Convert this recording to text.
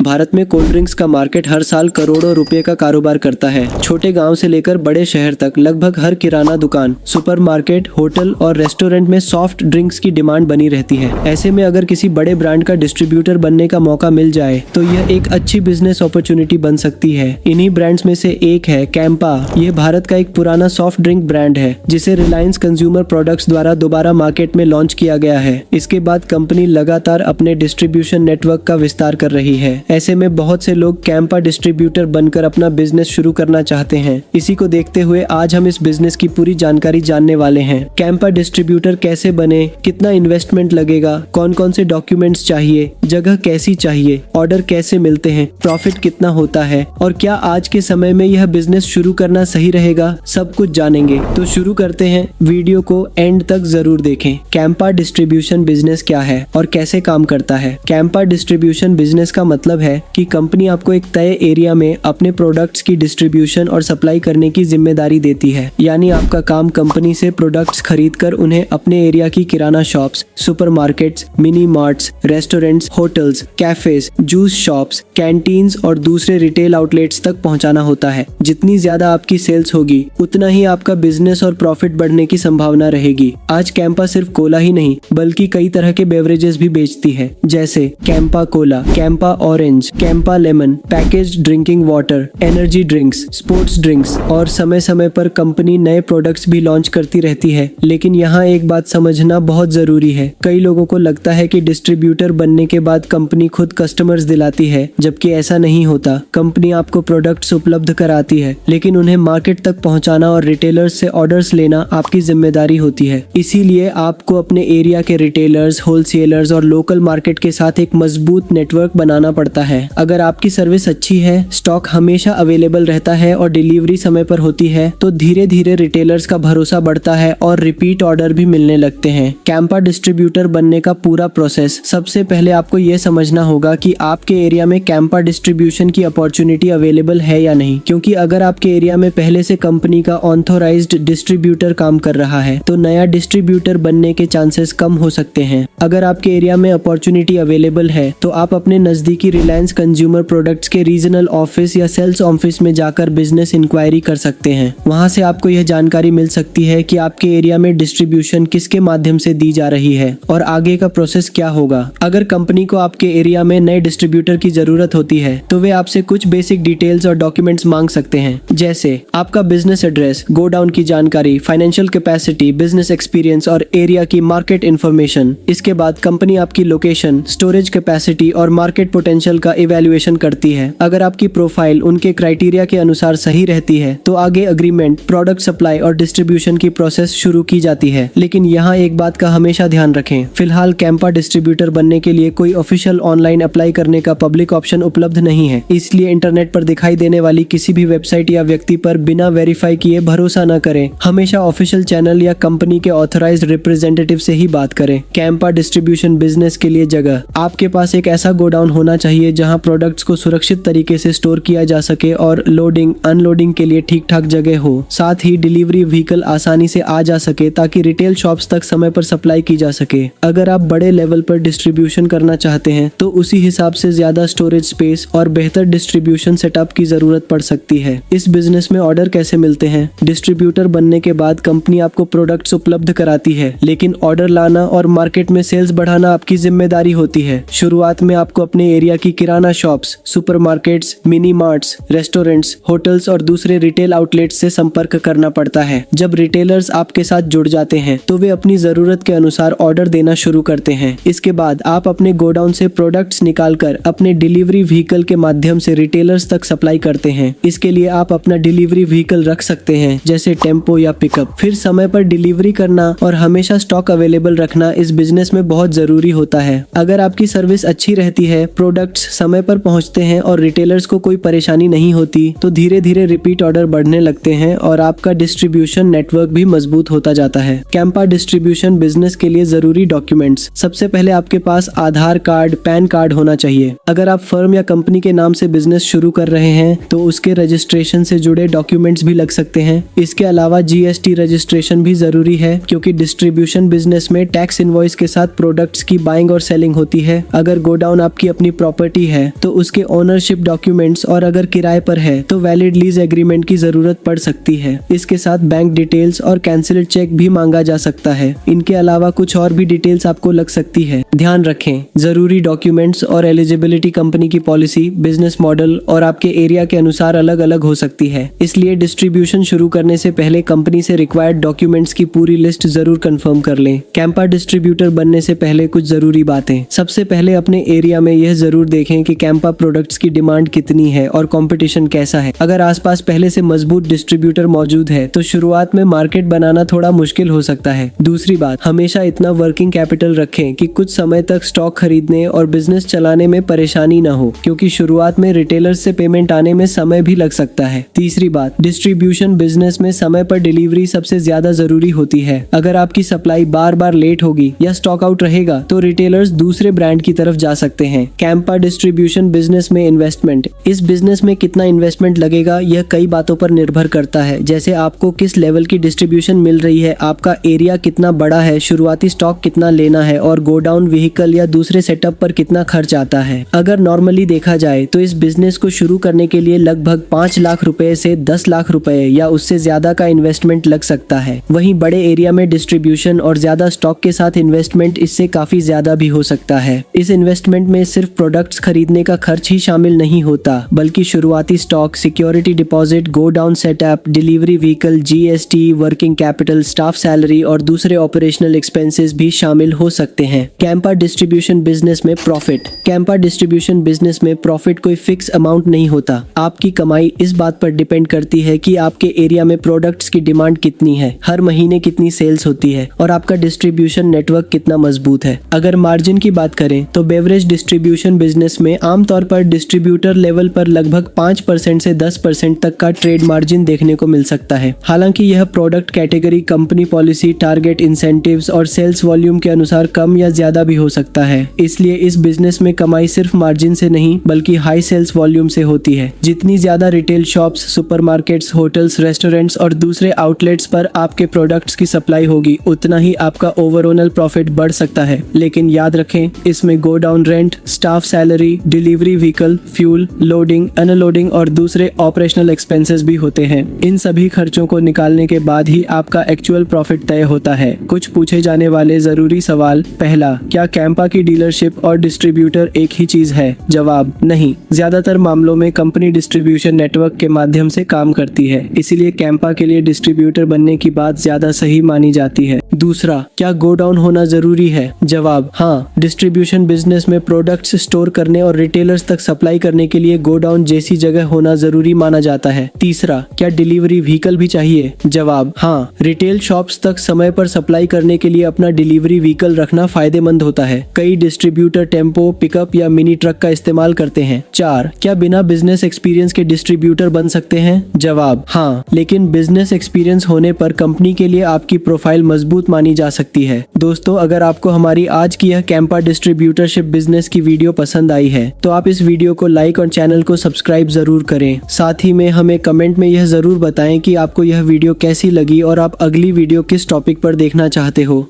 भारत में cold drinks का market हर साल करोड़ों रुपए का कारोबार करता है। छोटे गांव से लेकर बड़े शहर तक लगभग हर किराना दुकान, सुपरमार्केट, होटल और रेस्टोरेंट में सॉफ्ट ड्रिंक्स की डिमांड बनी रहती है। ऐसे में अगर किसी बड़े ब्रांड का डिस्ट्रीब्यूटर बनने का मौका मिल जाए तो यह एक अच्छी बिजनेस अपॉर्चुनिटी बन सकती है। इन्हीं ब्रांड्स में से एक है कैंपा। यह भारत का एक पुराना सॉफ्ट ड्रिंक ब्रांड है जिसे रिलायंस कंज्यूमर प्रोडक्ट्स द्वारा दोबारा मार्केट में लॉन्च किया गया है। इसके बाद कंपनी लगातार अपने डिस्ट्रीब्यूशन नेटवर्क का विस्तार कर रही है। ऐसे में बहुत से लोग कैंपा डिस्ट्रीब्यूटर बनकर अपना बिजनेस शुरू करना चाहते हैं। इसी को देखते हुए आज हम इस बिजनेस की पूरी जानकारी जानने वाले हैं। कैंपा डिस्ट्रीब्यूटर कैसे बने, कितना इन्वेस्टमेंट लगेगा, कौन कौन से डॉक्यूमेंट्स चाहिए, जगह कैसी चाहिए, ऑर्डर कैसे मिलते हैं, प्रॉफिट कितना होता है और क्या आज के समय में यह बिजनेस शुरू करना सही रहेगा, सब कुछ जानेंगे। तो शुरू करते हैं। वीडियो को एंड तक जरूर देखें। कैंपा डिस्ट्रीब्यूशन बिजनेस क्या है और कैसे काम करता है। कैंपा डिस्ट्रीब्यूशन बिजनेस का मतलब है कि कंपनी आपको एक तय एरिया में अपने प्रोडक्ट्स की डिस्ट्रीब्यूशन और सप्लाई करने की जिम्मेदारी देती है। यानी आपका काम कंपनी से प्रोडक्ट्स खरीदकर उन्हें अपने एरिया की kirana shops, supermarkets, mini marts, restaurants, hotels, cafes, juice shops, canteens और दूसरे रिटेल आउटलेट्स तक पहुंचाना होता है। जितनी ज्यादा आपकी सेल्स होगी उतना ही आपका बिजनेस और प्रॉफिट बढ़ने की संभावना रहेगी। आज कैंपा सिर्फ कोला ही नहीं बल्कि कई तरह के बेवरेजेस भी बेचती है, जैसे Campa Cola, Campa orange, Campa lemon, packaged drinking water, energy drinks, sports drinks और समय समय पर कंपनी नए प्रोडक्ट्स भी लॉन्च करती रहती है। लेकिन यहाँ एक बात समझना बहुत जरूरी है। कई लोगों को लगता है कि डिस्ट्रीब्यूटर बनने के बाद कंपनी खुद कस्टमर्स दिलाती है, जबकि ऐसा नहीं होता। कंपनी आपको प्रोडक्ट्स उपलब्ध कराती है लेकिन उन्हें मार्केट तक पहुंचाना और रिटेलर्स से ऑर्डर्स लेना आपकी जिम्मेदारी होती है। इसीलिए आपको अपने एरिया के रिटेलर्स, होलसेलर्स और लोकल मार्केट के साथ एक मजबूत नेटवर्क बनाना पड़ता है। अगर आपकी सर्विस अच्छी है, स्टॉक हमेशा अवेलेबल रहता है और डिलीवरी समय पर होती है तो धीरे धीरे रिटेलर्स का भरोसा बढ़ता है और रिपीट ऑर्डर भी मिलने लगते हैं। कैंपा डिस्ट्रीब्यूटर बनने का पूरा प्रोसेस। सबसे पहले आपको यह समझना होगा कि आपके एरिया में कैंपा डिस्ट्रीब्यूशन की अपॉर्चुनिटी अवेलेबल है या नहीं, क्योंकि अगर आपके एरिया में पहले से कंपनी का ऑथोराइज्ड डिस्ट्रीब्यूटर काम कर रहा है तो नया डिस्ट्रीब्यूटर बनने के चांसेस कम हो सकते हैं। अगर आपके एरिया में अपॉर्चुनिटी अवेलेबल है तो आप अपने नजदीकी रिलायंस कंज्यूमर प्रोडक्ट्स के रीजनल ऑफिस या सेल्स ऑफिस में जाकर बिजनेस इंक्वायरी कर सकते हैं। वहां से आपको यह जानकारी मिल सकती है कि आपके एरिया में डिस्ट्रीब्यूशन किसके माध्यम से दी जा रही है और आगे का प्रोसेस क्या होगा। अगर कंपनी को आपके एरिया में नए डिस्ट्रीब्यूटर की जरूरत होती है तो वे आपसे कुछ बेसिक डिटेल्स और डॉक्यूमेंट्स मांग सकते हैं, जैसे आपका बिजनेस एड्रेस, गोडाउन की जानकारी, फाइनेंशियल कैपेसिटी, बिजनेस एक्सपीरियंस और एरिया की मार्केट इंफॉर्मेशन। इसके बाद कंपनी आपकी लोकेशन, स्टोरेज कैपेसिटी और मार्केट पोटेंशियल का इवैल्यूएशन करती है। अगर आपकी प्रोफाइल उनके क्राइटेरिया के अनुसार सही रहती है तो आगे एग्रीमेंट, प्रोडक्ट सप्लाई और डिस्ट्रीब्यूशन की प्रोसेस शुरू की जाती है। लेकिन यहाँ एक बात का हमेशा ध्यान रखें, फिलहाल कैंपा डिस्ट्रीब्यूटर बनने के लिए कोई ऑफिशियल ऑनलाइन अप्लाई करने का पब्लिक ऑप्शन उपलब्ध नहीं है। इसलिए इंटरनेट पर दिखाई देने वाली किसी भी वेबसाइट या व्यक्ति पर बिना वेरीफाई किए भरोसा न करें। हमेशा ऑफिशियल चैनल या कंपनी के ऑथराइज्ड रिप्रेजेंटेटिव से ही बात करें। कैंपा डिस्ट्रीब्यूशन बिजनेस के लिए जगह। आपके पास एक ऐसा गोडाउन होना चाहिए जहां प्रोडक्ट्स को सुरक्षित तरीके से स्टोर किया जा सके और लोडिंग अनलोडिंग के लिए ठीक ठाक जगह हो। साथ ही डिलीवरी व्हीकल आसानी से आ जा सके ताकि रिटेल शॉप्स तक समय पर सप्लाई की जा सके। अगर आप बड़े लेवल पर डिस्ट्रीब्यूशन करना चाहते हैं तो उसी हिसाब से ज्यादा स्टोरेज स्पेस और बेहतर डिस्ट्रीब्यूशन सेटअप की जरूरत पड़ सकती है। इस बिजनेस में ऑर्डर कैसे मिलते हैं? डिस्ट्रीब्यूटर बनने के बाद कंपनी आपको प्रोडक्ट्स उपलब्ध कराती है, लेकिन ऑर्डर लाना और मार्केट में सेल्स बढ़ाना आपकी जिम्मेदारी होती है। शुरुआत में आपको अपने एरिया की kirana shops, supermarkets, mini marts, restaurants, hotels और दूसरे रिटेल आउटलेट्स से संपर्क करना पड़ता है। जब रिटेलर्स आपके साथ जुड़ जाते हैं तो वे अपनी जरूरत के अनुसार ऑर्डर देना शुरू करते हैं। इसके बाद आप अपने गोडाउन से प्रोडक्ट्स निकालकर अपने डिलीवरी व्हीकल के माध्यम से रिटेलर्स तक सप्लाई करते हैं। इसके लिए आप अपना डिलीवरी व्हीकल रख सकते हैं, जैसे टेम्पो या पिकअप। फिर समय पर डिलीवरी करना और हमेशा स्टॉक अवेलेबल रखना इस बिजनेस में बहुत जरूरी होता है। अगर आपकी सर्विस अच्छी रहती है, प्रोडक्ट्स समय पर पहुंचते हैं और रिटेलर्स को कोई परेशानी नहीं होती तो धीरे धीरे रिपीट ऑर्डर बढ़ने लगते हैं और आपका डिस्ट्रीब्यूशन नेटवर्क भी मजबूत होता जाता है। कैंपा डिस्ट्रीब्यूशन बिजनेस के लिए जरूरी डॉक्यूमेंट्स। सबसे पहले आपके पास आधार कार्ड, पैन कार्ड होना चाहिए। अगर आप फर्म या कंपनी के नाम से बिजनेस शुरू कर रहे हैं तो उसके रजिस्ट्रेशन से जुड़े डॉक्यूमेंट्स भी लग सकते हैं। इसके अलावा जीएसटी रजिस्ट्रेशन भी जरूरी है क्योंकि डिस्ट्रीब्यूशन बिजनेस में टैक्स इनवॉइस के साथ प्रोडक्ट्स की बाइंग और सेलिंग होती है। अगर गोडाउन आपकी अपनी प्रॉपर्टी प्रॉपर्टी है तो उसके ओनरशिप डॉक्यूमेंट्स और अगर किराए पर है तो वैलिड लीज एग्रीमेंट की जरूरत पड़ सकती है। इसके साथ बैंक डिटेल्स और कैंसिल्ड चेक भी मांगा जा सकता है। इनके अलावा कुछ और भी डिटेल्स आपको लग सकती है। ध्यान रखें, जरूरी डॉक्यूमेंट्स और एलिजिबिलिटी कंपनी की पॉलिसी, बिजनेस मॉडल और आपके एरिया के अनुसार अलग अलग हो सकती है। इसलिए डिस्ट्रीब्यूशन शुरू करने से पहले कंपनी से रिक्वायर्ड डॉक्यूमेंट्स की पूरी लिस्ट जरूर कंफर्म कर लें। कैंपा डिस्ट्रीब्यूटर बनने से पहले कुछ जरूरी बातें। सबसे पहले अपने एरिया में यह जरूर देखें कि कैंपा प्रोडक्ट्स की डिमांड कितनी है और कंपटीशन कैसा है। अगर आसपास पहले से मजबूत डिस्ट्रीब्यूटर मौजूद है तो शुरुआत में मार्केट बनाना थोड़ा मुश्किल हो सकता है। दूसरी बात, हमेशा इतना वर्किंग कैपिटल रखें कि कुछ समय तक स्टॉक खरीदने और बिजनेस चलाने में परेशानी न हो, क्योंकि शुरुआत में रिटेलर्स से पेमेंट आने में समय भी लग सकता है। तीसरी बात, डिस्ट्रीब्यूशन बिजनेस में समय पर डिलीवरी सबसे ज्यादा जरूरी होती है। अगर आपकी सप्लाई बार बार लेट होगी या स्टॉक आउट रहेगा तो रिटेलर्स दूसरे ब्रांड की तरफ जा सकते हैं। कैंपा डिस्ट्रीब्यूशन बिजनेस में इन्वेस्टमेंट। इस बिजनेस में कितना इन्वेस्टमेंट लगेगा यह कई बातों पर निर्भर करता है, जैसे आपको किस लेवल की डिस्ट्रीब्यूशन मिल रही है, आपका एरिया कितना बड़ा है, शुरुआती स्टॉक कितना लेना है और गोडाउन, व्हीकल या दूसरे सेटअप पर कितना खर्च आता है। अगर नॉर्मली देखा जाए तो इस बिजनेस को शुरू करने के लिए लगभग 5 लाख रुपए से 10 लाख रुपए या उससे ज्यादा का इन्वेस्टमेंट लग सकता है। वहीं बड़े एरिया में डिस्ट्रीब्यूशन और ज्यादा स्टॉक के साथ इन्वेस्टमेंट इससे काफी ज्यादा भी हो सकता है। इस इन्वेस्टमेंट में सिर्फ प्रोडक्ट्स खरीदने का खर्च ही शामिल नहीं होता, बल्कि शुरुआती stock, security deposit, godown setup, delivery vehicle, GST, working capital, staff salary और दूसरे ऑपरेशनल एक्सपेंसेस भी शामिल हो सकते हैं। कैंपा डिस्ट्रीब्यूशन बिजनेस में प्रॉफिट। कैंपा डिस्ट्रीब्यूशन बिजनेस में प्रॉफिट कोई फिक्स अमाउंट नहीं होता। आपकी कमाई इस बात पर डिपेंड करती है कि आपके एरिया में प्रोडक्ट्स की डिमांड कितनी है, हर महीने कितनी सेल्स होती है और आपका डिस्ट्रीब्यूशन नेटवर्क कितना मजबूत है। अगर मार्जिन की बात करें तो बेवरेज डिस्ट्रीब्यूशन बिजनेस में आमतौर पर डिस्ट्रीब्यूटर लेवल पर लगभग 5% से 10% तक का ट्रेड मार्जिन देखने को मिल सकता है। हालांकि यह product category, company policy, target incentives और सेल्स वॉल्यूम के अनुसार कम या ज्यादा भी हो सकता है। इसलिए इस बिजनेस में कमाई सिर्फ मार्जिन से नहीं बल्कि हाई सेल्स वॉल्यूम से होती है। जितनी ज्यादा retail shops, supermarkets, hotels, restaurants और दूसरे आउटलेट्स पर आपके प्रोडक्ट्स की सप्लाई होगी, उतना ही आपका ओवरऑल प्रॉफिट बढ़ सकता है। लेकिन याद रखें, इसमें godown rent, staff salary, delivery vehicle, fuel, loading, unloading और दूसरे ऑपरेशनल एक्सपेंसेस भी होते हैं। इन सभी खर्चों को निकालने के बाद ही आपका एक्चुअल प्रॉफिट तय होता है। कुछ पूछे जाने वाले जरूरी सवाल। पहला, क्या कैंपा की डीलरशिप और डिस्ट्रीब्यूटर एक ही चीज है? जवाब, नहीं। ज्यादातर मामलों में कंपनी डिस्ट्रीब्यूशन नेटवर्क के माध्यम से काम करती है, इसीलिए कैंपा के लिए डिस्ट्रीब्यूटर बनने की बात ज्यादा सही मानी जाती है। दूसरा, क्या गोडाउन होना जरूरी है? जवाब, हाँ। डिस्ट्रीब्यूशन बिजनेस में प्रोडक्ट्स स्टोर करने और रिटेलर्स तक सप्लाई करने के लिए गोडाउन जैसी जगह होना जरूरी माना जाता है। तीसरा, क्या डिलीवरी व्हीकल भी चाहिए? जवाब, हाँ। रिटेल शॉप्स तक समय पर सप्लाई करने के लिए अपना डिलीवरी व्हीकल रखना फायदेमंद होता है। कई डिस्ट्रीब्यूटर टेम्पो, पिकअप या मिनी ट्रक का इस्तेमाल करते हैं। 4, क्या बिना बिजनेस एक्सपीरियंस के डिस्ट्रीब्यूटर बन सकते हैं? जवाब, हाँ, लेकिन बिजनेस एक्सपीरियंस होने पर कंपनी के लिए आपकी प्रोफाइल मजबूत मानी जा सकती है। दोस्तों, अगर आपको हमारी आज की यह कैंपा डिस्ट्रीब्यूटरशिप बिजनेस की वीडियो पसंद आई है तो आप इस वीडियो को लाइक और चैनल को सब्सक्राइब जरूर करें। साथ ही में हमें कमेंट में यह जरूर बताएं कि आपको यह वीडियो कैसी लगी और आप अगली वीडियो किस टॉपिक पर देखना चाहते हो।